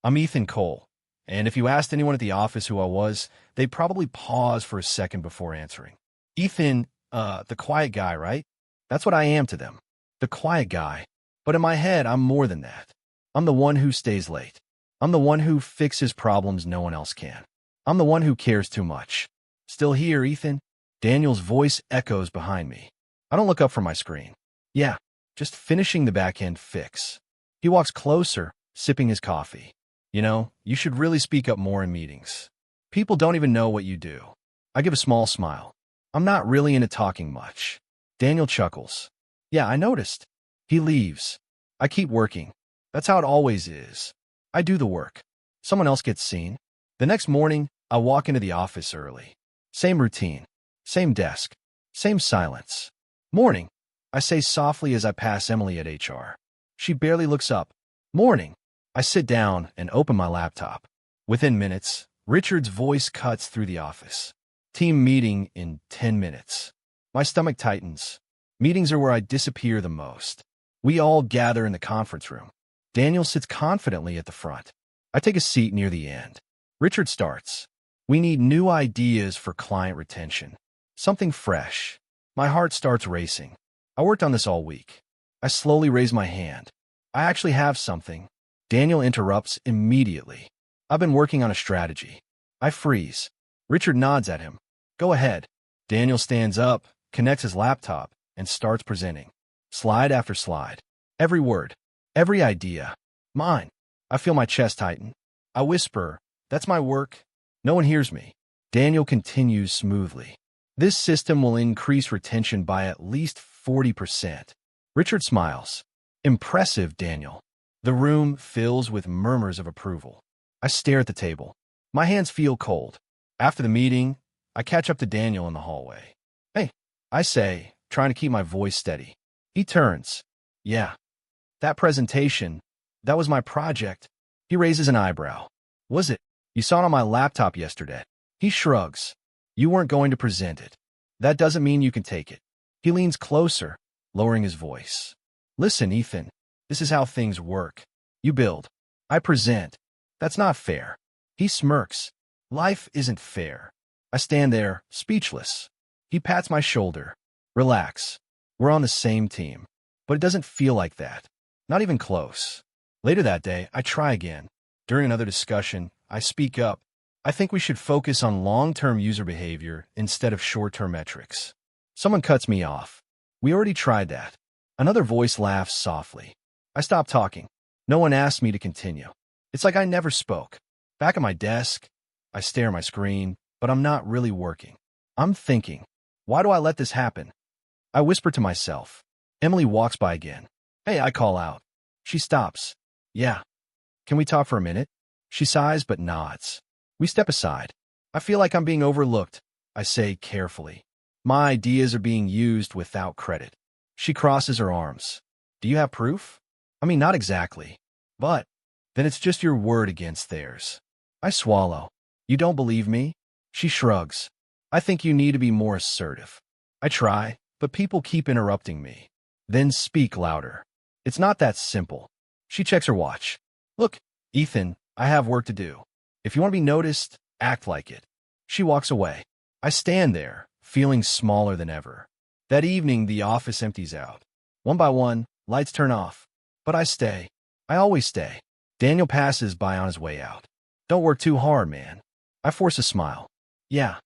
I'm Ethan Cole, and if you asked anyone at the office who I was, they'd probably pause for a second before answering. Ethan, the quiet guy, right? That's what I am to them. The quiet guy. But in my head, I'm more than that. I'm the one who stays late. I'm the one who fixes problems no one else can. I'm the one who cares too much. Still here, Ethan? Daniel's voice echoes behind me. I don't look up from my screen. Yeah, just finishing the back-end fix. He walks closer, sipping his coffee. You know, you should really speak up more in meetings. People don't even know what you do. I give a small smile. I'm not really into talking much. Daniel chuckles. Yeah, I noticed. He leaves. I keep working. That's how it always is. I do the work. Someone else gets seen. The next morning, I walk into the office early. Same routine. Same desk. Same silence. Morning, I say softly as I pass Emily at HR. She barely looks up. Morning. I sit down and open my laptop. Within minutes, Richard's voice cuts through the office. Team meeting in 10 minutes. My stomach tightens. Meetings are where I disappear the most. We all gather in the conference room. Daniel sits confidently at the front. I take a seat near the end. Richard starts. We need new ideas for client retention. Something fresh. My heart starts racing. I worked on this all week. I slowly raise my hand. I actually have something. Daniel interrupts immediately. I've been working on a strategy. I freeze. Richard nods at him. Go ahead. Daniel stands up, connects his laptop, and starts presenting. Slide after slide. Every word. Every idea. Mine. I feel my chest tighten. I whisper, that's my work. No one hears me. Daniel continues smoothly. This system will increase retention by at least 40%. Richard smiles. Impressive, Daniel. The room fills with murmurs of approval. I stare at the table. My hands feel cold. After the meeting, I catch up to Daniel in the hallway. Hey, I say, trying to keep my voice steady. He turns. Yeah. That presentation, that was my project. He raises an eyebrow. Was it? You saw it on my laptop yesterday. He shrugs. You weren't going to present it. That doesn't mean you can take it. He leans closer, lowering his voice. Listen, Ethan. This is how things work. You build. I present. That's not fair. He smirks. Life isn't fair. I stand there, speechless. He pats my shoulder. Relax. We're on the same team. But it doesn't feel like that. Not even close. Later that day, I try again. During another discussion, I speak up. I think we should focus on long-term user behavior instead of short-term metrics. Someone cuts me off. We already tried that. Another voice laughs softly. I stop talking. No one asked me to continue. It's like I never spoke. Back at my desk, I stare at my screen, but I'm not really working. I'm thinking, why do I let this happen? I whisper to myself. Emily walks by again. Hey, I call out. She stops. Yeah. Can we talk for a minute? She sighs but nods. We step aside. I feel like I'm being overlooked. I say carefully. My ideas are being used without credit. She crosses her arms. Do you have proof? I mean, not exactly. But then it's just your word against theirs. I swallow. You don't believe me? She shrugs. I think you need to be more assertive. I try, but people keep interrupting me. Then speak louder. It's not that simple. She checks her watch. Look, Ethan, I have work to do. If you want to be noticed, act like it. She walks away. I stand there, feeling smaller than ever. That evening, the office empties out. One by one, lights turn off. But I stay. I always stay. Daniel passes by on his way out. Don't work too hard, man. I force a smile. Yeah.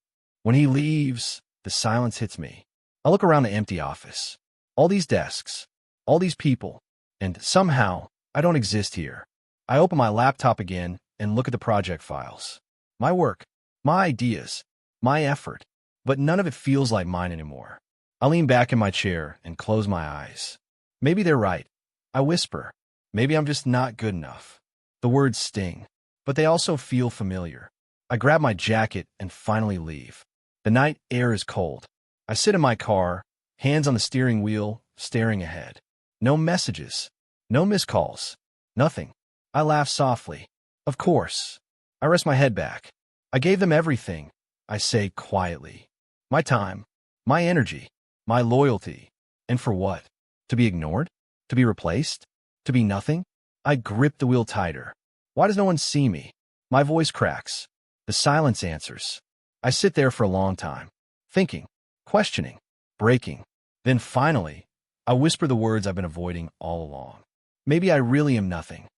When he leaves, the silence hits me. I look around the empty office. All these desks. All these people. And somehow, I don't exist here. I open my laptop again and look at the project files. My work. My ideas. My effort. But none of it feels like mine anymore. I lean back in my chair and close my eyes. Maybe they're right. I whisper. Maybe I'm just not good enough. The words sting, but they also feel familiar. I grab my jacket and finally leave. The night air is cold. I sit in my car, hands on the steering wheel, staring ahead. No messages. No missed calls. Nothing. I laugh softly. Of course. I rest my head back. I gave them everything, I say quietly. My time. My energy. My loyalty. And for what? To be ignored? To be replaced? To be nothing? I grip the wheel tighter. Why does no one see me? My voice cracks. The silence answers. I sit there for a long time, thinking, questioning, breaking. Then finally, I whisper the words I've been avoiding all along. Maybe I really am nothing.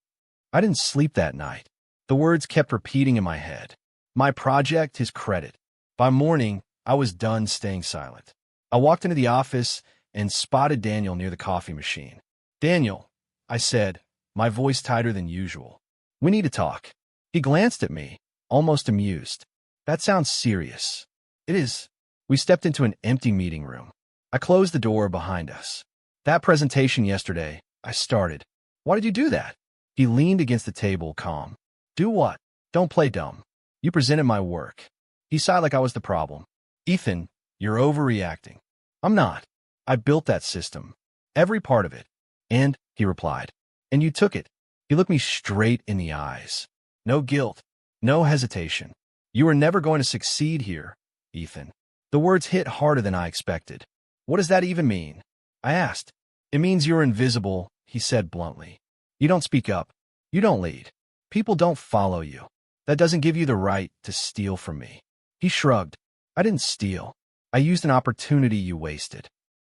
I didn't sleep that night. The words kept repeating in my head. My project, his credit. By morning, I was done staying silent. I walked into the office and spotted Daniel near the coffee machine. Daniel, I said, my voice tighter than usual. We need to talk. He glanced at me, almost amused. That sounds serious. It is. We stepped into an empty meeting room. I closed the door behind us. That presentation yesterday, I started. Why did you do that? He leaned against the table, calm. Do what? Don't play dumb. You presented my work. He sighed like I was the problem. Ethan, you're overreacting. I'm not. I built that system. Every part of it. And, he replied, and you took it. He looked me straight in the eyes. No guilt. No hesitation. You were never going to succeed here, Ethan. The words hit harder than I expected. What does that even mean? I asked. It means you're invisible, he said bluntly. You don't speak up. You don't lead. People don't follow you. That doesn't give you the right to steal from me. He shrugged. I didn't steal. I used an opportunity you wasted.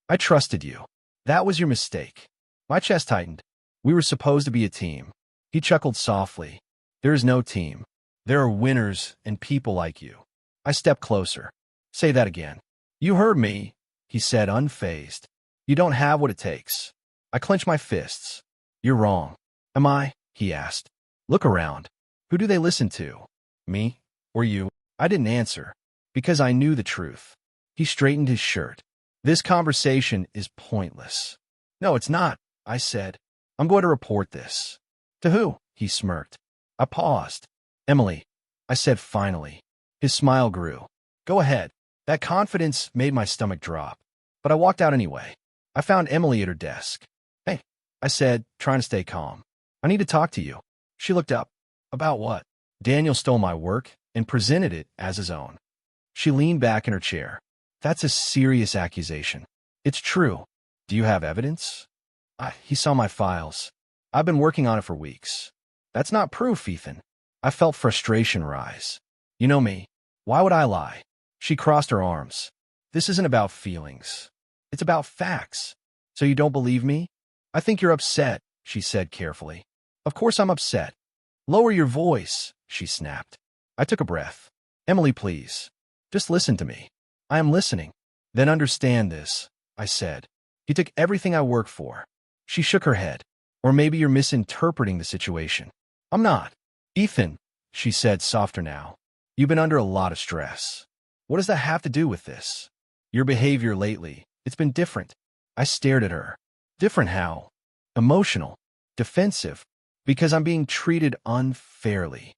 I trusted you. That was your mistake. My chest tightened. We were supposed to be a team. He chuckled softly. There is no team. There are winners and people like you. I stepped closer. Say that again. You heard me, he said, unfazed. You don't have what it takes. I clenched my fists. You're wrong. Am I? He asked. Look around. Who do they listen to? Me? Or you? I didn't answer, because I knew the truth. He straightened his shirt. This conversation is pointless. No, it's not, I said. I'm going to report this. To who? He smirked. I paused. Emily, I said finally. His smile grew. Go ahead. That confidence made my stomach drop. But I walked out anyway. I found Emily at her desk. Hey, I said, trying to stay calm. I need to talk to you. She looked up. About what? Daniel stole my work and presented it as his own. She leaned back in her chair. That's a serious accusation. It's true. Do you have evidence? He saw my files. I've been working on it for weeks. That's not proof, Ethan. I felt frustration rise. You know me. Why would I lie? She crossed her arms. This isn't about feelings. It's about facts. So you don't believe me? I think you're upset, she said carefully. Of course I'm upset. Lower your voice, she snapped. I took a breath. Emily, please. Just listen to me. I am listening. Then understand this, I said. You took everything I worked for. She shook her head. Or maybe you're misinterpreting the situation. I'm not. Ethan, she said softer now. You've been under a lot of stress. What does that have to do with this? Your behavior lately, it's been different. I stared at her. Different how? Emotional. Defensive. Because I'm being treated unfairly.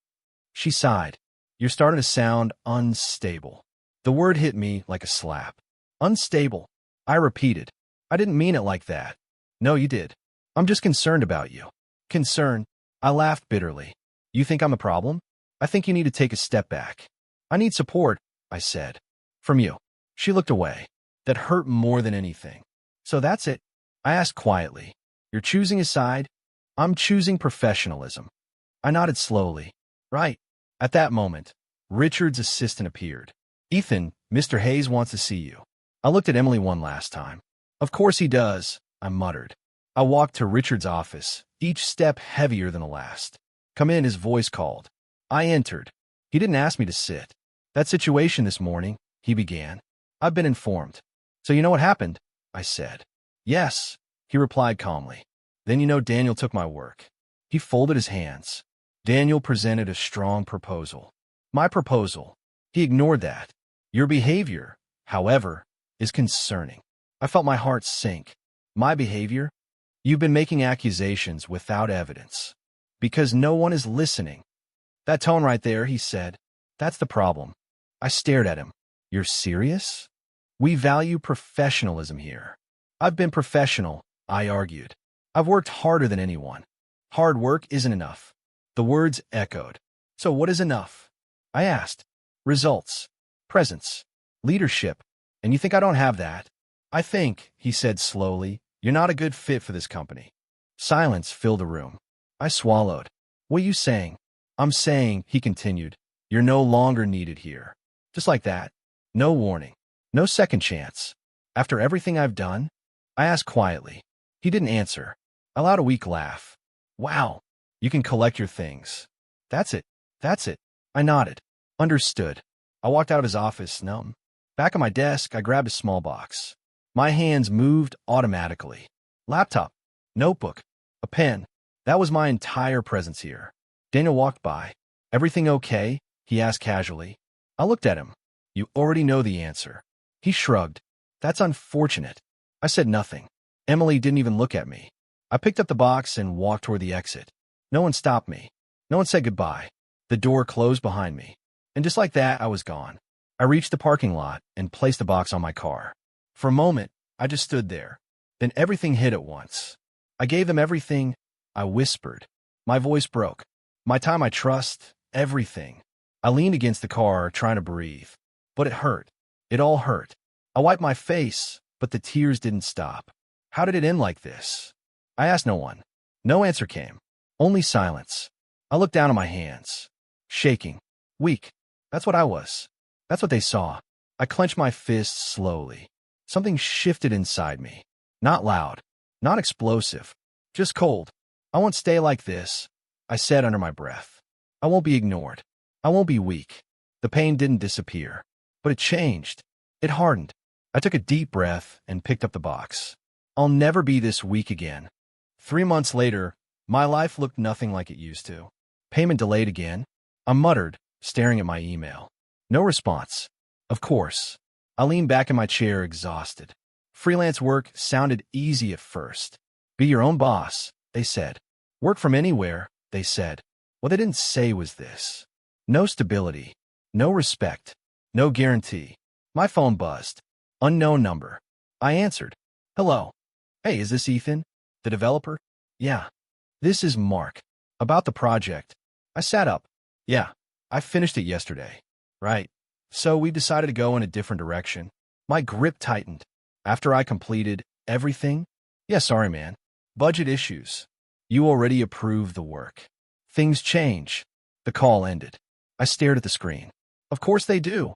She sighed. You're starting to sound unstable. The word hit me like a slap. Unstable. I repeated. I didn't mean it like that. No, you did. I'm just concerned about you. Concerned? I laughed bitterly. You think I'm a problem? I think you need to take a step back. I need support, I said. From you. She looked away. That hurt more than anything. So that's it? I asked quietly. You're choosing a side? I'm choosing professionalism. I nodded slowly. Right. At that moment, Richard's assistant appeared. Ethan, Mr. Hayes wants to see you. I looked at Emily one last time. Of course he does, I muttered. I walked to Richard's office, each step heavier than the last. Come in, his voice called. I entered. He didn't ask me to sit. That situation this morning, he began. I've been informed. So you know what happened? I said. Yes, he replied calmly. Then you know Daniel took my work. He folded his hands. Daniel presented a strong proposal. My proposal. He ignored that. Your behavior, however, is concerning. I felt my heart sink. My behavior? You've been making accusations without evidence. Because no one is listening. That tone right there, he said. That's the problem. I stared at him. You're serious? We value professionalism here. I've been professional, I argued. I've worked harder than anyone. Hard work isn't enough. The words echoed. So what is enough? I asked. Results. Presence. Leadership. And you think I don't have that? I think, he said slowly, you're not a good fit for this company. Silence filled the room. I swallowed. What are you saying? I'm saying, he continued, you're no longer needed here. Just like that. No warning. No second chance. After everything I've done? I asked quietly. He didn't answer. I allowed a weak laugh. Wow. You can collect your things. That's it. That's it. I nodded. Understood. I walked out of his office, numb. Back at my desk, I grabbed a small box. My hands moved automatically. Laptop, notebook, a pen. That was my entire presence here. Daniel walked by. Everything okay? He asked casually. I looked at him. You already know the answer. He shrugged. That's unfortunate. I said nothing. Emily didn't even look at me. I picked up the box and walked toward the exit. No one stopped me. No one said goodbye. The door closed behind me. And just like that, I was gone. I reached the parking lot and placed the box on my car. For a moment, I just stood there. Then everything hit at once. I gave them everything. I whispered. My voice broke. My time I trust, everything. I leaned against the car, trying to breathe. But it hurt. It all hurt. I wiped my face, but the tears didn't stop. How did it end like this? I asked no one. No answer came. Only silence. I looked down at my hands. Shaking. Weak. That's what I was. That's what they saw. I clenched my fists slowly. Something shifted inside me. Not loud. Not explosive. Just cold. I won't stay like this, I said under my breath. I won't be ignored. I won't be weak. The pain didn't disappear. But it changed. It hardened. I took a deep breath and picked up the box. I'll never be this weak again. 3 months later, my life looked nothing like it used to. Payment delayed again. I muttered, staring at my email. No response. Of course. I leaned back in my chair, exhausted. Freelance work sounded easy at first. Be your own boss, they said. Work from anywhere, they said. What they didn't say was this. No stability. No respect. No guarantee. My phone buzzed. Unknown number. I answered. Hello. Hey, is this Ethan? The developer? Yeah. This is Mark. About the project. I sat up. Yeah. I finished it yesterday. Right. So we decided to go in a different direction. My grip tightened. After I completed everything? Yeah, sorry, man. Budget issues. You already approved the work. Things change. The call ended. I stared at the screen. Of course they do.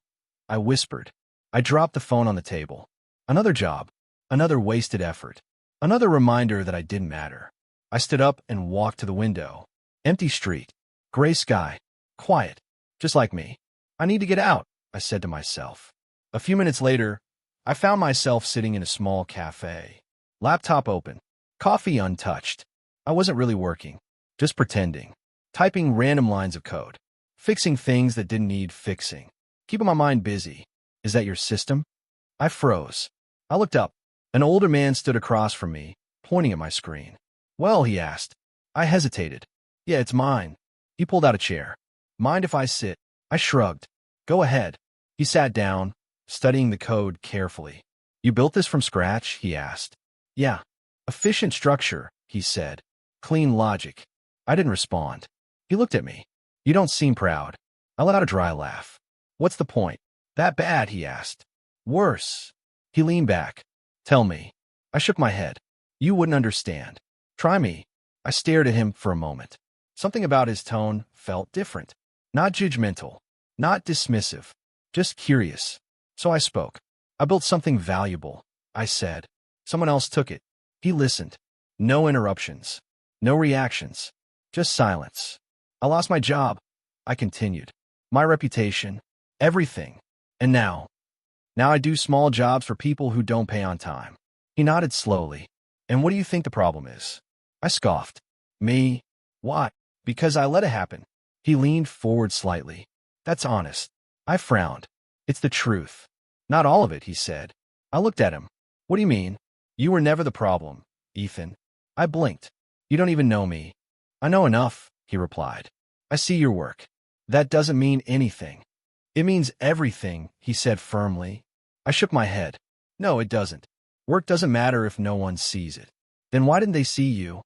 I whispered. I dropped the phone on the table. Another job. Another wasted effort. Another reminder that I didn't matter. I stood up and walked to the window. Empty street. Gray sky. Quiet. Just like me. I need to get out, I said to myself. A few minutes later, I found myself sitting in a small cafe. Laptop open. Coffee untouched. I wasn't really working. Just pretending. Typing random lines of code. Fixing things that didn't need fixing. Keeping my mind busy. Is that your system? I froze. I looked up. An older man stood across from me, pointing at my screen. Well, he asked. I hesitated. Yeah, it's mine. He pulled out a chair. Mind if I sit? I shrugged. Go ahead. He sat down, studying the code carefully. You built this from scratch? He asked. Yeah. Efficient structure, he said. Clean logic. I didn't respond. He looked at me. You don't seem proud. I let out a dry laugh. What's the point? That bad? He asked. Worse. He leaned back. Tell me. I shook my head. You wouldn't understand. Try me. I stared at him for a moment. Something about his tone felt different. Not judgmental. Not dismissive. Just curious. So I spoke. I built something valuable, I said. Someone else took it. He listened. No interruptions. No reactions. Just silence. I lost my job. I continued. My reputation. Everything. And now I do small jobs for people who don't pay on time. He nodded slowly. And what do you think the problem is? I scoffed. Me? Why? Because I let it happen. He leaned forward slightly. That's honest. I frowned. It's the truth. Not all of it, he said. I looked at him. What do you mean? You were never the problem, Ethan. I blinked. You don't even know me. I know enough, he replied. I see your work. That doesn't mean anything. It means everything, he said firmly. I shook my head. No, it doesn't. Work doesn't matter if no one sees it. Then why didn't they see you?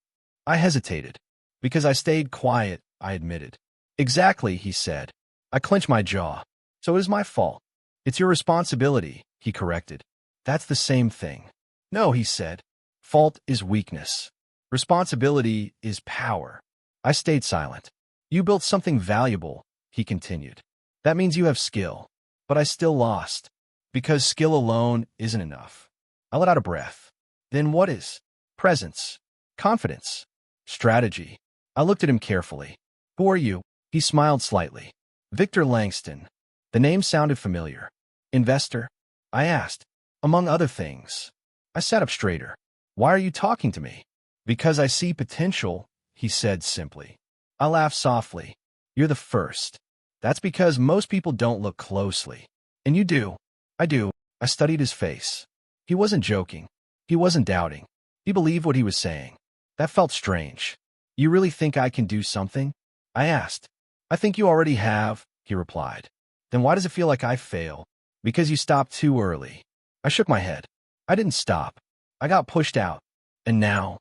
I hesitated. Because I stayed quiet, I admitted. Exactly, he said. I clenched my jaw. So it is my fault. It's your responsibility, he corrected. That's the same thing. No, he said. Fault is weakness. Responsibility is power. I stayed silent. You built something valuable, he continued. That means you have skill. But I still lost. Because skill alone isn't enough. I let out a breath. Then what is? Presence. Confidence. Strategy. I looked at him carefully. Who are you? He smiled slightly. Victor Langston. The name sounded familiar. Investor? I asked. Among other things. I sat up straighter. Why are you talking to me? Because I see potential, he said simply. I laughed softly. You're the first. That's because most people don't look closely. And you do. I do. I studied his face. He wasn't joking. He wasn't doubting. He believed what he was saying. That felt strange. You really think I can do something? I asked. I think you already have, he replied. Then why does it feel like I fail? Because you stopped too early. I shook my head. I didn't stop. I got pushed out. And now,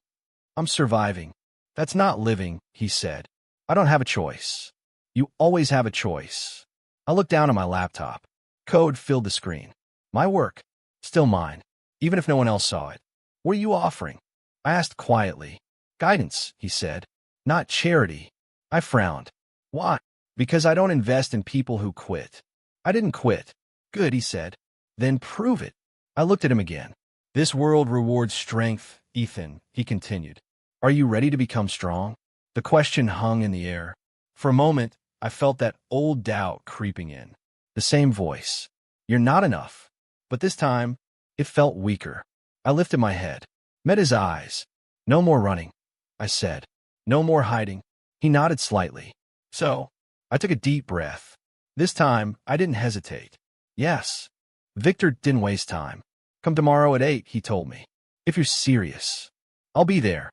I'm surviving. That's not living, he said. I don't have a choice. You always have a choice. I looked down at my laptop. Code filled the screen. My work. Still mine. Even if no one else saw it. What are you offering? I asked quietly. Guidance, he said. Not charity. I frowned. Why? Because I don't invest in people who quit. I didn't quit. Good, he said. Then prove it. I looked at him again. This world rewards strength, Ethan, he continued. Are you ready to become strong? The question hung in the air. For a moment, I felt that old doubt creeping in. The same voice. You're not enough. But this time, it felt weaker. I lifted my head. Met his eyes. No more running, I said. No more hiding. He nodded slightly. So, I took a deep breath. This time, I didn't hesitate. Yes. Victor didn't waste time. Come tomorrow at 8, he told me. If you're serious. I'll be there,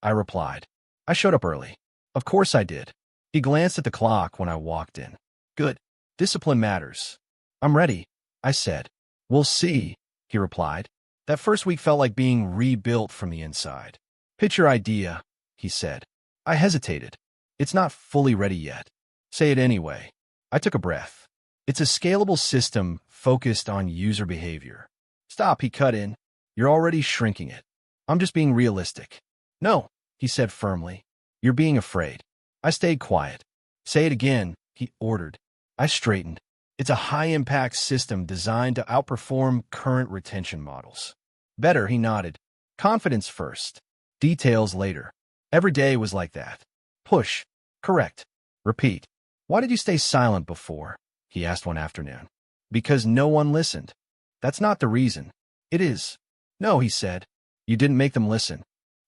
I replied. I showed up early. Of course I did. He glanced at the clock when I walked in. Good. Discipline matters. I'm ready, I said. We'll see, he replied. That first week felt like being rebuilt from the inside. Pitch your idea, he said. I hesitated. It's not fully ready yet. Say it anyway. I took a breath. It's a scalable system focused on user behavior. Stop, he cut in. You're already shrinking it. I'm just being realistic. No, he said firmly. You're being afraid. I stayed quiet. Say it again, he ordered. I straightened. It's a high-impact system designed to outperform current retention models. Better, he nodded. Confidence first. Details later. Every day was like that. Push. Correct. Repeat. Why did you stay silent before? He asked one afternoon. Because no one listened. That's not the reason. It is. No, he said. You didn't make them listen.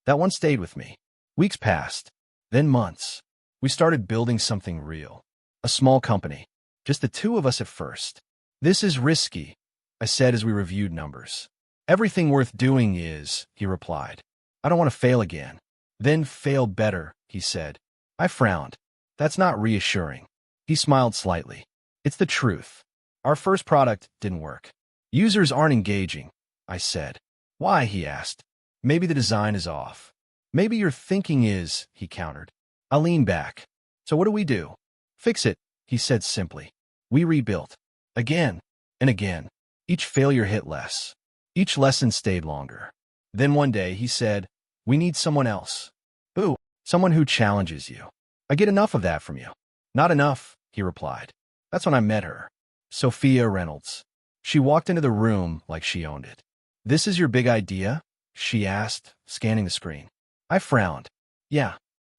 That one stayed with me. Weeks passed. Then months. We started building something real. A small company. Just the two of us at first. This is risky, I said as we reviewed numbers. Everything worth doing is, he replied. I don't want to fail again. Then fail better, he said. I frowned. That's not reassuring. He smiled slightly. It's the truth. Our first product didn't work. Users aren't engaging, I said. Why, he asked. Maybe the design is off. Maybe your thinking is, he countered. I leaned back. So what do we do? Fix it, he said simply. We rebuilt. Again and again. Each failure hit less. Each lesson stayed longer. Then one day he said, we need someone else. Who? Someone who challenges you. I get enough of that from you. Not enough, he replied. That's when I met her. Sophia Reynolds. She walked into the room like she owned it. This is your big idea? She asked, scanning the screen. I frowned. Yeah.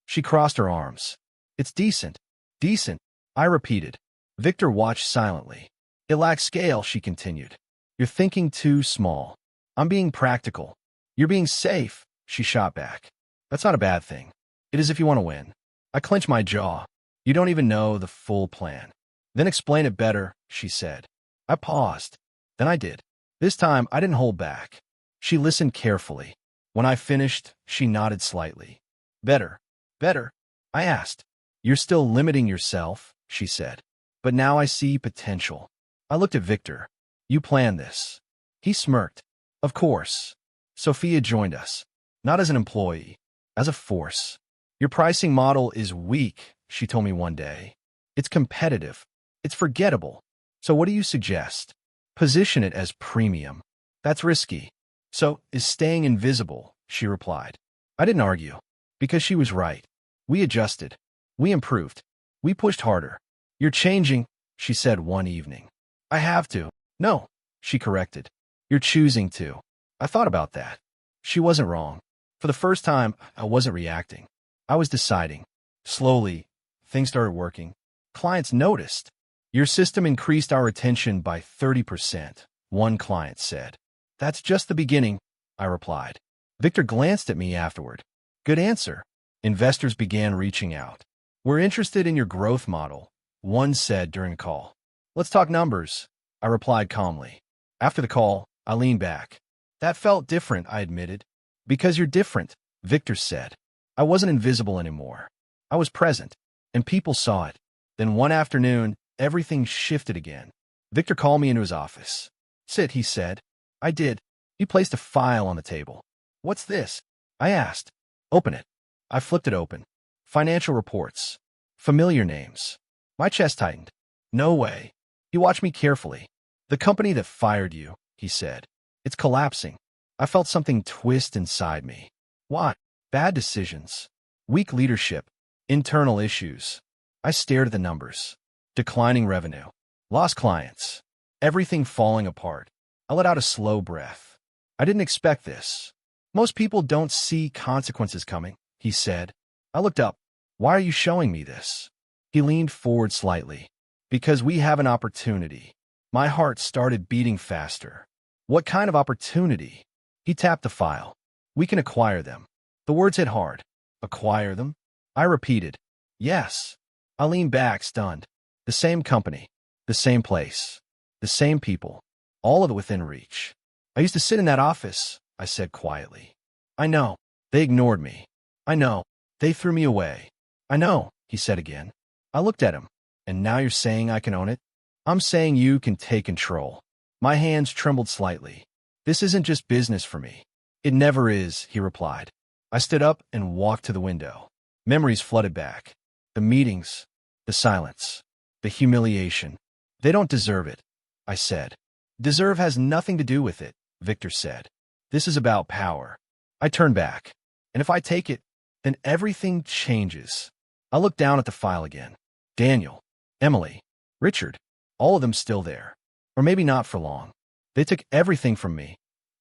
She crossed her arms. It's decent. Decent, I repeated. Victor watched silently. It lacks scale, she continued. You're thinking too small. I'm being practical. You're being safe, she shot back. That's not a bad thing. It is if you want to win. I clenched my jaw. You don't even know the full plan. Then explain it better, she said. I paused. Then I did. This time, I didn't hold back. She listened carefully. When I finished, she nodded slightly. Better. Better? I asked. You're still limiting yourself, she said. But now I see potential. I looked at Victor. You planned this. He smirked. Of course. Sophia joined us. Not as an employee. As a force. Your pricing model is weak, she told me one day. It's competitive. It's forgettable. So what do you suggest? Position it as premium. That's risky. So is staying invisible, she replied. I didn't argue. Because she was right. We adjusted. We improved. We pushed harder. You're changing, she said one evening. I have to. No, she corrected. You're choosing to. I thought about that. She wasn't wrong. For the first time, I wasn't reacting. I was deciding. Slowly, things started working. Clients noticed. Your system increased our retention by 30%, one client said. That's just the beginning, I replied. Victor glanced at me afterward. Good answer. Investors began reaching out. We're interested in your growth model, one said during a call. Let's talk numbers, I replied calmly. After the call, I leaned back. That felt different, I admitted. Because you're different, Victor said. I wasn't invisible anymore. I was present, and people saw it. Then one afternoon, everything shifted again. Victor called me into his office. Sit, he said. I did. He placed a file on the table. What's this? I asked. Open it. I flipped it open. Financial reports. Familiar names. My chest tightened. No way. He watched me carefully. The company that fired you, he said. It's collapsing. I felt something twist inside me. What? Bad decisions. Weak leadership. Internal issues. I stared at the numbers. Declining revenue. Lost clients. Everything falling apart. I let out a slow breath. I didn't expect this. Most people don't see consequences coming, he said. I looked up. Why are you showing me this? He leaned forward slightly. Because we have an opportunity. My heart started beating faster. What kind of opportunity? He tapped the file. We can acquire them. The words hit hard. Acquire them? I repeated. Yes. I leaned back, stunned. The same company. The same place. The same people. All of it within reach. I used to sit in that office, I said quietly. I know. They ignored me. I know. They threw me away. I know, he said again. I looked at him. And now you're saying I can own it? I'm saying you can take control. My hands trembled slightly. This isn't just business for me. It never is, he replied. I stood up and walked to the window. Memories flooded back. The meetings, the silence, the humiliation. They don't deserve it, I said. Deserve has nothing to do with it, Victor said. This is about power. I turned back. And if I take it, then everything changes. I looked down at the file again. Daniel, Emily, Richard, all of them still there. Or maybe not for long. They took everything from me,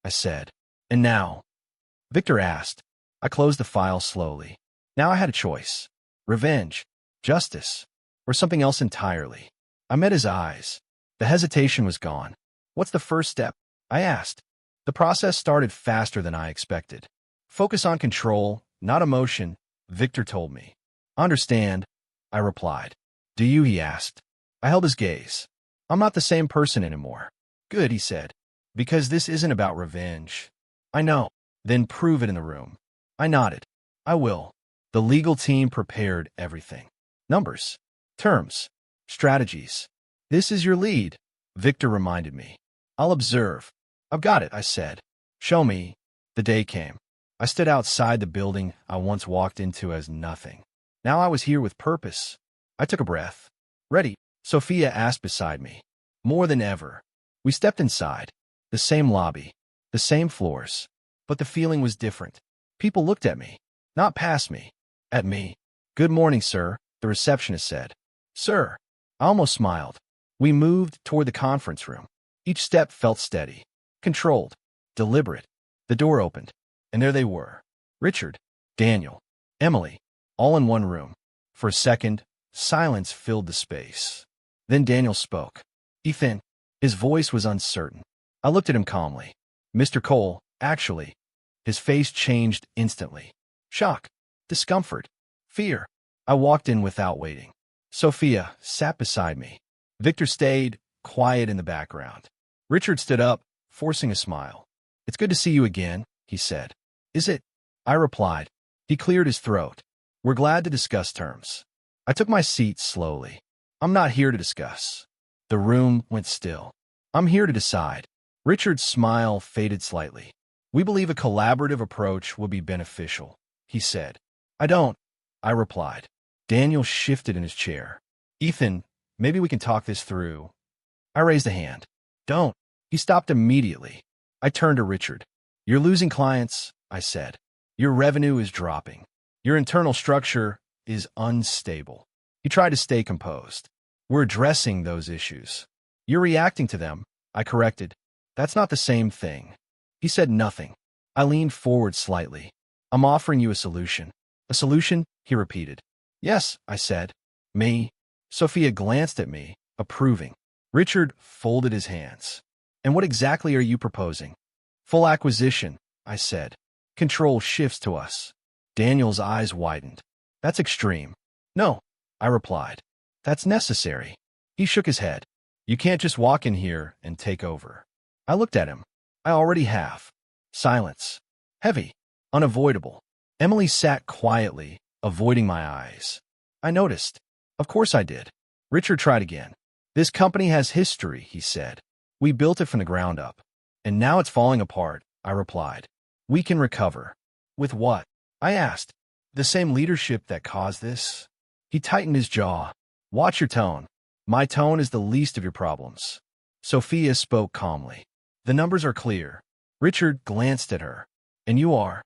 I said. And now? Victor asked. I closed the file slowly. Now I had a choice. Revenge, justice, or something else entirely. I met his eyes. The hesitation was gone. What's the first step? I asked. The process started faster than I expected. Focus on control, not emotion, Victor told me. Understand, I replied. Do you? He asked. I held his gaze. I'm not the same person anymore. Good, he said. Because this isn't about revenge. I know. Then prove it in the room. I nodded. I will. The legal team prepared everything. Numbers, terms, strategies. This is your lead, Victor reminded me. I'll observe. I've got it, I said. Show me. The day came. I stood outside the building I once walked into as nothing. Now I was here with purpose. I took a breath. Ready? Sophia asked beside me. More than ever. We stepped inside. The same lobby. The same floors. But the feeling was different. People looked at me. Not past me. At me. Good morning, sir, the receptionist said. Sir. I almost smiled. We moved toward the conference room. Each step felt steady. Controlled. Deliberate. The door opened. And there they were. Richard. Daniel. Emily. All in one room. For a second, silence filled the space. Then Daniel spoke. Ethan. His voice was uncertain. I looked at him calmly. Mr. Cole, actually. His face changed instantly. Shock. Discomfort. Fear. I walked in without waiting. Sophia sat beside me. Victor stayed, quiet in the background. Richard stood up, forcing a smile. It's good to see you again, he said. Is it? I replied. He cleared his throat. We're glad to discuss terms. I took my seat slowly. I'm not here to discuss. The room went still. I'm here to decide. Richard's smile faded slightly. We believe a collaborative approach will be beneficial, he said. I don't, I replied. Daniel shifted in his chair. Ethan, maybe we can talk this through. I raised a hand. Don't. He stopped immediately. I turned to Richard. You're losing clients, I said. Your revenue is dropping. Your internal structure is unstable. He tried to stay composed. We're addressing those issues. You're reacting to them, I corrected. That's not the same thing. He said nothing. I leaned forward slightly. I'm offering you a solution. A solution? He repeated. Yes, I said. Me? Sophia glanced at me, approving. Richard folded his hands. And what exactly are you proposing? Full acquisition, I said. Control shifts to us. Daniel's eyes widened. That's extreme. No, I replied. That's necessary. He shook his head. You can't just walk in here and take over. I looked at him. I already have. Silence. Heavy. Unavoidable. Emily sat quietly, avoiding my eyes. I noticed. Of course I did. Richard tried again. This company has history, he said. We built it from the ground up. And now it's falling apart, I replied. We can recover. With what? I asked. The same leadership that caused this? He tightened his jaw. Watch your tone. My tone is the least of your problems. Sophia spoke calmly. The numbers are clear. Richard glanced at her. And you are?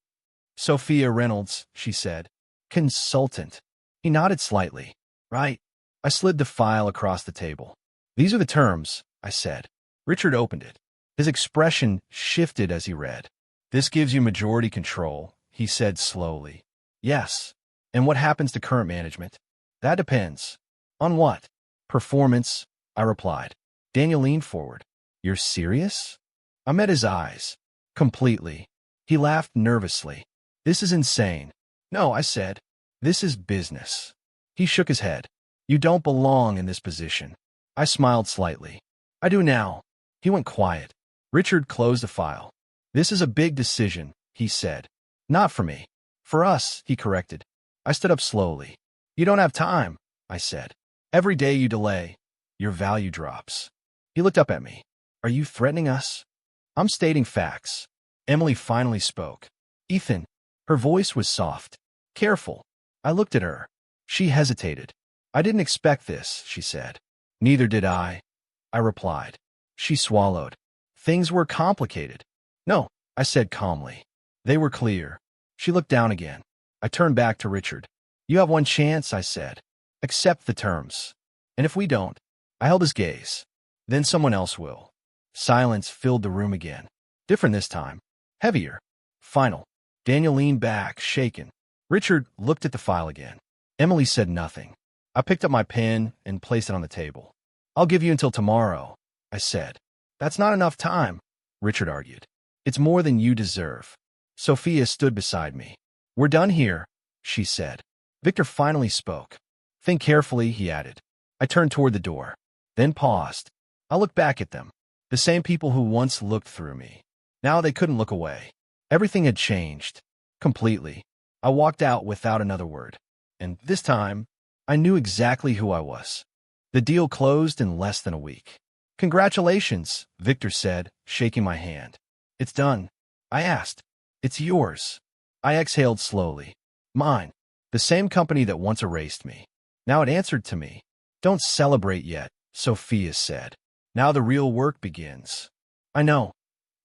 Sophia Reynolds, she said. Consultant. He nodded slightly. Right. I slid the file across the table. These are the terms, I said. Richard opened it. His expression shifted as he read. This gives you majority control, he said slowly. Yes. And what happens to current management? That depends. On what? Performance, I replied. Daniel leaned forward. You're serious? I met his eyes. Completely. He laughed nervously. This is insane. No, I said. This is business. He shook his head. You don't belong in this position. I smiled slightly. I do now. He went quiet. Richard closed the file. This is a big decision, he said. Not for me. For us, he corrected. I stood up slowly. You don't have time, I said. Every day you delay, your value drops. He looked up at me. Are you threatening us? I'm stating facts. Emily finally spoke. Ethan. Her voice was soft. Careful. I looked at her. She hesitated. I didn't expect this, she said. Neither did I replied. She swallowed. Things were complicated. No, I said calmly. They were clear. She looked down again. I turned back to Richard. You have one chance, I said. Accept the terms. And if we don't, I held his gaze. Then someone else will. Silence filled the room again. Different this time. Heavier. Final. Daniel leaned back, shaken. Richard looked at the file again. Emily said nothing. I picked up my pen and placed it on the table. I'll give you until tomorrow, I said. That's not enough time, Richard argued. It's more than you deserve. Sophia stood beside me. We're done here, she said. Victor finally spoke. Think carefully, he added. I turned toward the door, then paused. I looked back at them. The same people who once looked through me. Now they couldn't look away. Everything had changed. Completely. I walked out without another word. And this time, I knew exactly who I was. The deal closed in less than a week. Congratulations, Victor said, shaking my hand. It's done. I asked. It's yours. I exhaled slowly. Mine. The same company that once erased me. Now it answered to me. Don't celebrate yet, Sophia said. Now the real work begins. I know,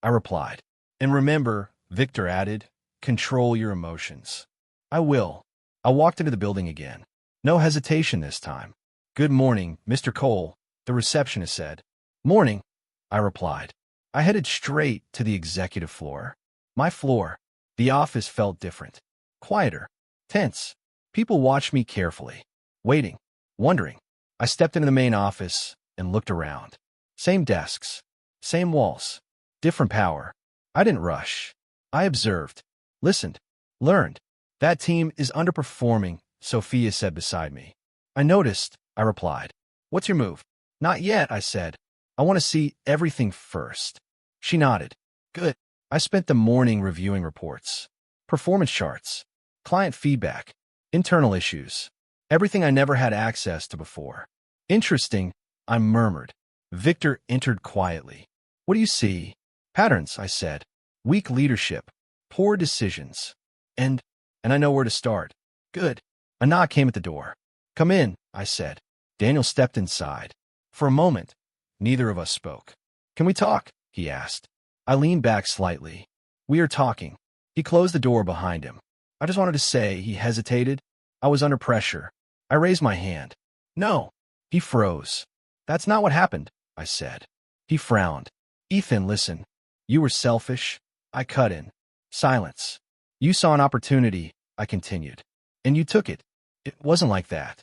I replied. And remember, Victor added, control your emotions. I will. I walked into the building again. No hesitation this time. Good morning, Mr. Cole, the receptionist said. Morning, I replied. I headed straight to the executive floor. My floor. The office felt different. Quieter. Tense. People watched me carefully. Waiting. Wondering. I stepped into the main office and looked around. Same desks. Same walls. Different power. I didn't rush. I observed. Listened. Learned. That team is underperforming, Sophia said beside me. I noticed, I replied. What's your move? Not yet, I said. I want to see everything first. She nodded. Good. I spent the morning reviewing reports. Performance charts. Client feedback. Internal issues. Everything I never had access to before. Interesting, I murmured. Victor entered quietly. What do you see? Patterns, I said. Weak leadership. Poor decisions. And I know where to start. Good. A knock came at the door. Come in, I said. Daniel stepped inside. For a moment, neither of us spoke. Can we talk? He asked. I leaned back slightly. We are talking. He closed the door behind him. I just wanted to say he hesitated. I was under pressure. I raised my hand. No. He froze. That's not what happened, I said. He frowned. Ethan, listen. You were selfish. I cut in. Silence. You saw an opportunity, I continued. And you took it. It wasn't like that.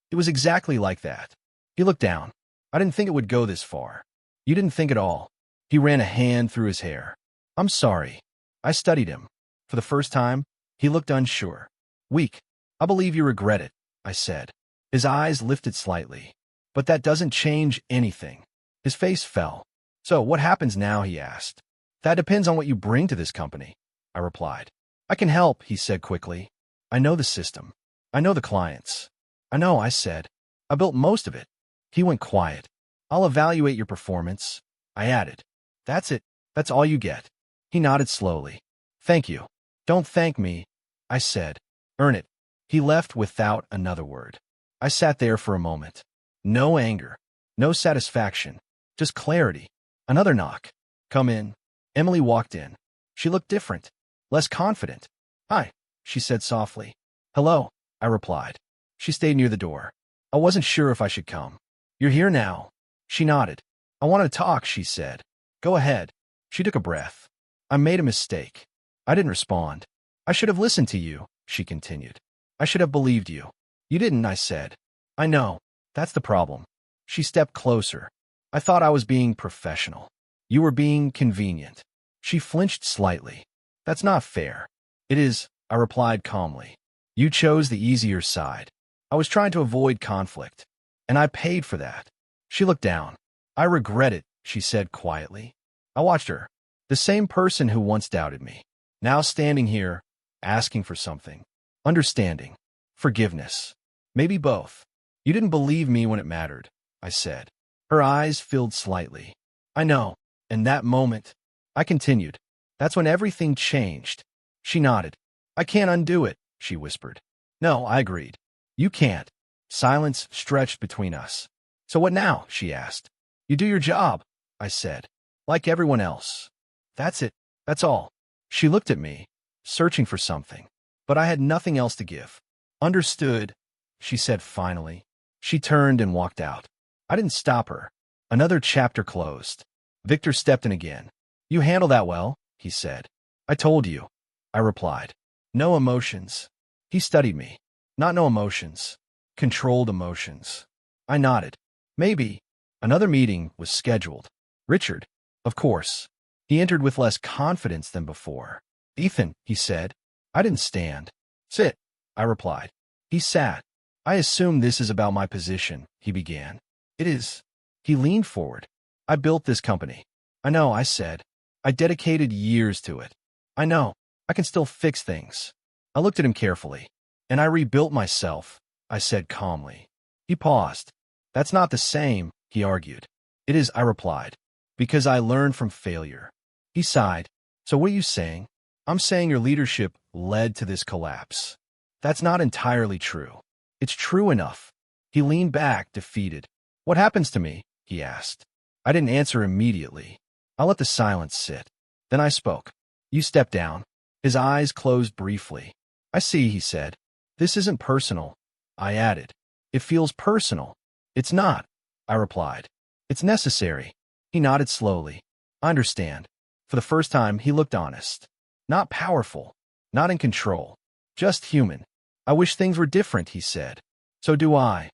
It was exactly like that. He looked down. I didn't think it would go this far. You didn't think at all. He ran a hand through his hair. I'm sorry. I studied him. For the first time, he looked unsure. Weak. I believe you regret it, I said. His eyes lifted slightly. But that doesn't change anything. His face fell. So what happens now, he asked. That depends on what you bring to this company, I replied. I can help, he said quickly. I know the system. I know the clients. I know, I said. I built most of it. He went quiet. I'll evaluate your performance, I added. That's it. That's all you get. He nodded slowly. Thank you. Don't thank me, I said. Earn it. He left without another word. I sat there for a moment. No anger. No satisfaction. Just clarity. Another knock. Come in. Emily walked in. She looked different. Less confident. Hi, she said softly. Hello, I replied. She stayed near the door. I wasn't sure if I should come. You're here now. She nodded. I want to talk, she said. Go ahead. She took a breath. I made a mistake. I didn't respond. I should have listened to you, she continued. I should have believed you. You didn't, I said. I know. That's the problem. She stepped closer. I thought I was being professional. You were being convenient. She flinched slightly. That's not fair. It is, I replied calmly. You chose the easier side. I was trying to avoid conflict, and I paid for that. She looked down. I regret it, she said quietly. I watched her, the same person who once doubted me, now standing here, asking for something. Understanding. Forgiveness. Maybe both. You didn't believe me when it mattered, I said. Her eyes filled slightly. I know. In that moment, I continued. That's when everything changed. She nodded. I can't undo it, she whispered. No, I agreed. You can't. Silence stretched between us. So what now? She asked. You do your job, I said. Like everyone else. That's it. That's all. She looked at me, searching for something. But I had nothing else to give. Understood, she said finally. She turned and walked out. I didn't stop her. Another chapter closed. Victor stepped in again. You handle that well, he said. I told you, I replied. No emotions. He studied me. Not no emotions. Controlled emotions. I nodded. Maybe. Another meeting was scheduled. Richard, of course. He entered with less confidence than before. Ethan, he said. I didn't stand. Sit, I replied. He sat. I assume this is about my position, he began. It is. He leaned forward. I built this company. I know, I said. I dedicated years to it. I know. I can still fix things. I looked at him carefully. And I rebuilt myself, I said calmly. He paused. That's not the same, he argued. It is, I replied. Because I learned from failure. He sighed. So what are you saying? I'm saying your leadership led to this collapse. That's not entirely true. It's true enough. He leaned back, defeated. What happens to me? He asked. I didn't answer immediately. I let the silence sit. Then I spoke. You stepped down. His eyes closed briefly. I see, he said. This isn't personal. I added. It feels personal. It's not, I replied. It's necessary. He nodded slowly. I understand. For the first time, he looked honest. Not powerful. Not in control. Just human. I wish things were different, he said. So do I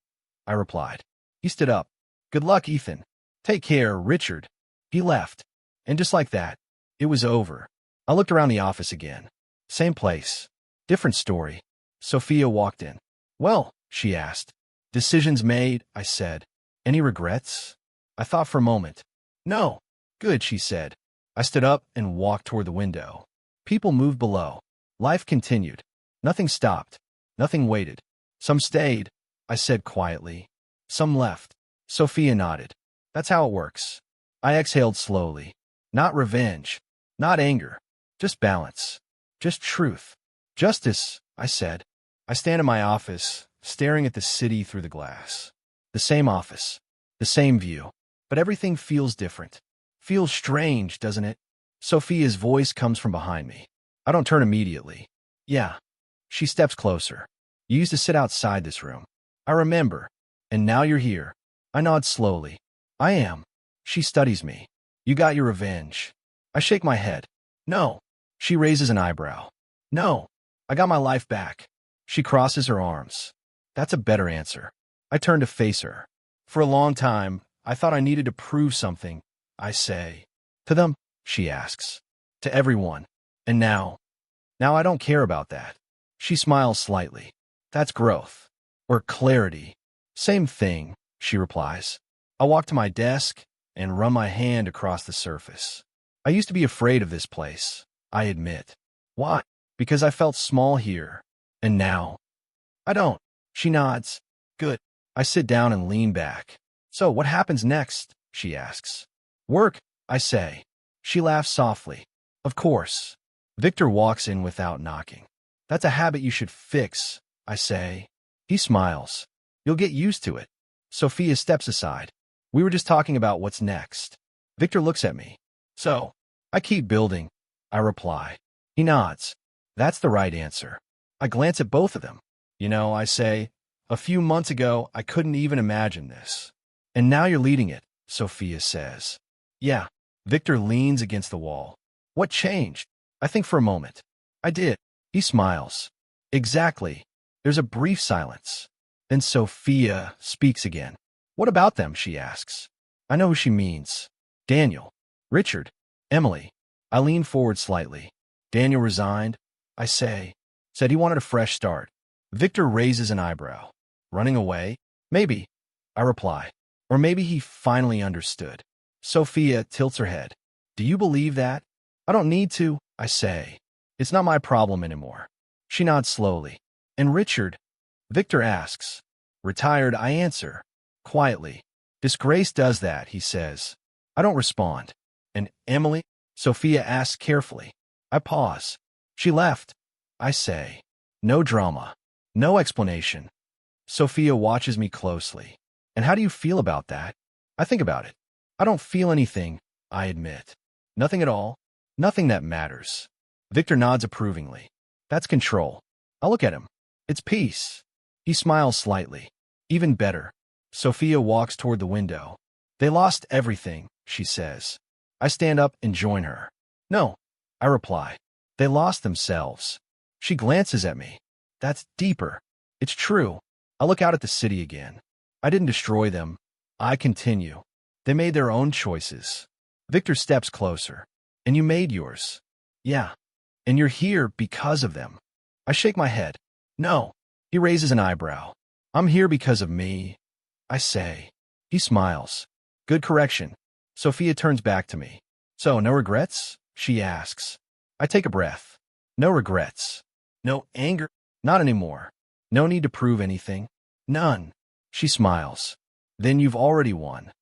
replied. He stood up. Good luck, Ethan. Take care, Richard. He left. And just like that, it was over. I looked around the office again. Same place. Different story. Sophia walked in. Well, she asked. Decisions made, I said. Any regrets? I thought for a moment. No. Good, she said. I stood up and walked toward the window. People moved below. Life continued. Nothing stopped. Nothing waited. Some stayed, I said quietly. Some left. Sophia nodded. That's how it works. I exhaled slowly. Not revenge. Not anger. Just balance. Just truth. Justice, I said. I stand in my office, staring at the city through the glass. The same office. The same view. But everything feels different. Feels strange, doesn't it? Sophia's voice comes from behind me. I don't turn immediately. Yeah. She steps closer. You used to sit outside this room. I remember. And now you're here. I nod slowly. I am. She studies me. You got your revenge. I shake my head. No. She raises an eyebrow. No. I got my life back. She crosses her arms. That's a better answer. I turn to face her. For a long time, I thought I needed to prove something, I say. To them, she asks. To everyone. And now I don't care about that. She smiles slightly. That's growth. Or clarity. Same thing, she replies. I walk to my desk and run my hand across the surface. I used to be afraid of this place, I admit. Why? Because I felt small here. And now? I don't. She nods. Good. I sit down and lean back. So what happens next? She asks. Work, I say. She laughs softly. Of course. Victor walks in without knocking. That's a habit you should fix, I say. He smiles. You'll get used to it. Sophia steps aside. We were just talking about what's next. Victor looks at me. So, I keep building, I reply. He nods. That's the right answer. I glance at both of them. You know, I say, a few months ago, I couldn't even imagine this. And now you're leading it, Sophia says. Yeah. Victor leans against the wall. What changed? I think for a moment. I did. He smiles. Exactly. There's a brief silence. Then Sophia speaks again. What about them? She asks. I know who she means. Daniel. Richard. Emily. I lean forward slightly. Daniel resigned, I say. Said he wanted a fresh start. Victor raises an eyebrow. Running away? Maybe, I reply. Or maybe he finally understood. Sophia tilts her head. Do you believe that? I don't need to, I say. It's not my problem anymore. She nods slowly. And Richard? Victor asks. Retired, I answer. Quietly. Disgrace does that, he says. I don't respond. And Emily? Sophia asks carefully. I pause. She left, I say. No drama. No explanation. Sophia watches me closely. And how do you feel about that? I think about it. I don't feel anything, I admit. Nothing at all. Nothing that matters. Victor nods approvingly. That's control. I look at him. It's peace. He smiles slightly. Even better. Sophia walks toward the window. They lost everything, she says. I stand up and join her. No, I reply. They lost themselves. She glances at me. That's deeper. It's true. I look out at the city again. I didn't destroy them. I continue. They made their own choices. Victor steps closer. And you made yours. Yeah. And you're here because of them. I shake my head. No. He raises an eyebrow. I'm here because of me, I say. He smiles. Good correction. Sophia turns back to me. So, no regrets? She asks. I take a breath. No regrets. No anger? Not anymore. No need to prove anything. None. She smiles. Then you've already won.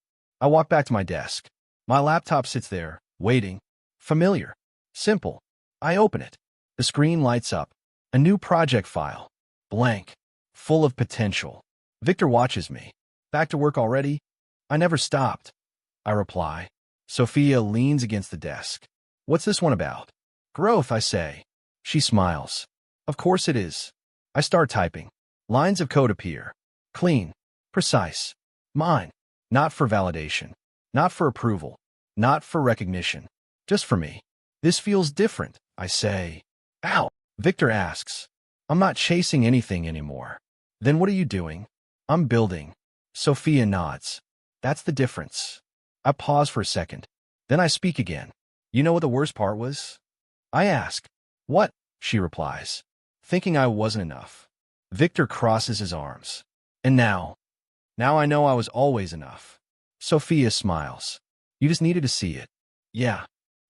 I walk back to my desk. My laptop sits there, waiting. Familiar. Simple. I open it. The screen lights up. A new project file. Blank. Full of potential. Victor watches me. Back to work already? I never stopped. I reply. Sophia leans against the desk. What's this one about? Growth, I say. She smiles. Of course it is. I start typing. Lines of code appear. Clean. Precise. Mine. Not for validation. Not for approval. Not for recognition. Just for me. This feels different, I say. Ow. Victor asks. I'm not chasing anything anymore. Then what are you doing? I'm building. Sophia nods. That's the difference. I pause for a second. Then I speak again. You know what the worst part was? I ask. What? She replies. Thinking I wasn't enough. Victor crosses his arms. And now I know I was always enough. Sophia smiles. You just needed to see it. Yeah.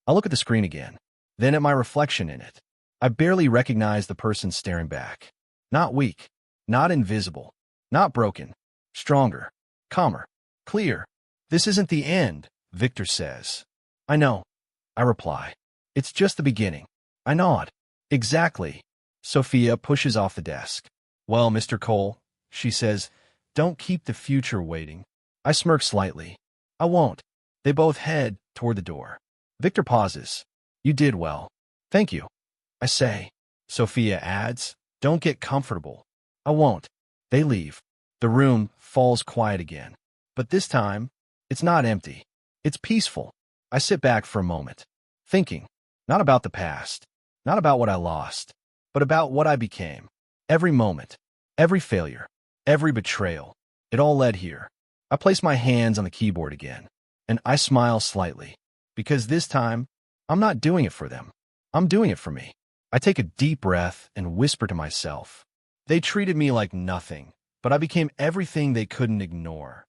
I look at the screen again. Then at my reflection in it. I barely recognize the person staring back. Not weak. Not invisible. Not broken. Stronger. Calmer. Clear. This isn't the end, Victor says. I know. I reply. It's just the beginning. I nod. Exactly. Sophia pushes off the desk. Well, Mr. Cole, she says, don't keep the future waiting. I smirk slightly. I won't. They both head toward the door. Victor pauses. You did well. Thank you. I say. Sophia adds, don't get comfortable. I won't. They leave. The room falls quiet again. But this time, it's not empty. It's peaceful. I sit back for a moment, thinking, not about the past, not about what I lost, but about what I became. Every moment, every failure, every betrayal, it all led here. I place my hands on the keyboard again, and I smile slightly, because this time, I'm not doing it for them. I'm doing it for me. I take a deep breath and whisper to myself. They treated me like nothing, but I became everything they couldn't ignore.